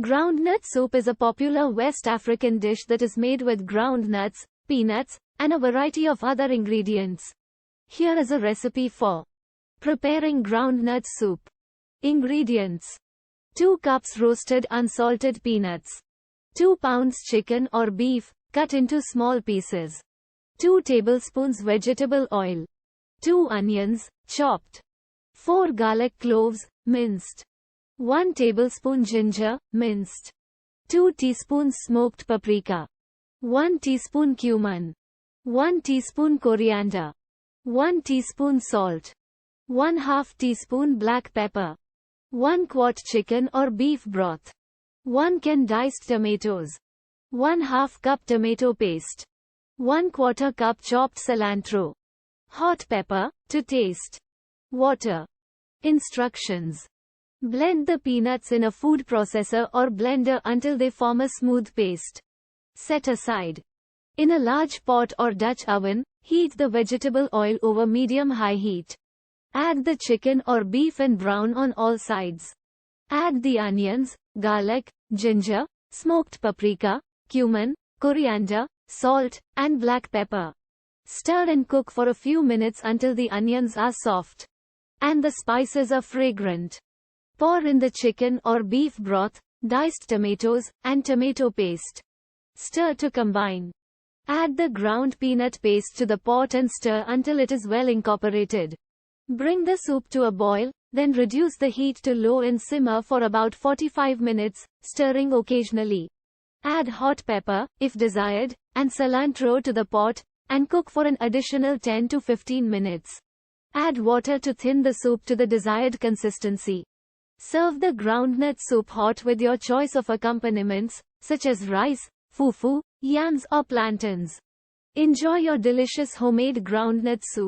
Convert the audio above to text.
Groundnut soup is a popular West African dish that is made with groundnuts, peanuts, and a variety of other ingredients. Here is a recipe for preparing groundnut soup. Ingredients: 2 cups roasted unsalted peanuts, 2 pounds chicken or beef, cut into small pieces, 2 tablespoons vegetable oil, 2 onions, chopped, 4 garlic cloves, minced, 1 tablespoon ginger, minced, 2 teaspoons smoked paprika, 1 teaspoon cumin, 1 teaspoon coriander, 1 teaspoon salt, 1/2 teaspoon black pepper, 1 quart chicken or beef broth, 1 can diced tomatoes, 1/2 cup tomato paste, 1/4 cup chopped cilantro, hot pepper to taste, water. Instructions: blend the peanuts in a food processor or blender until they form a smooth paste. Set aside. In a large pot or Dutch oven, heat the vegetable oil over medium-high heat. Add the chicken or beef and brown on all sides. Add the onions, garlic, ginger, smoked paprika, cumin, coriander, salt, and black pepper. Stir and cook for a few minutes until the onions are soft and the spices are fragrant. Pour in the chicken or beef broth, diced tomatoes, and tomato paste. Stir to combine. Add the ground peanut paste to the pot and stir until it is well incorporated. Bring the soup to a boil, then reduce the heat to low and simmer for about 45 minutes, stirring occasionally. Add hot pepper, if desired, and cilantro to the pot, and cook for an additional 10 to 15 minutes. Add water to thin the soup to the desired consistency. Serve the groundnut soup hot with your choice of accompaniments, such as rice, fufu, yams or plantains. Enjoy your delicious homemade groundnut soup.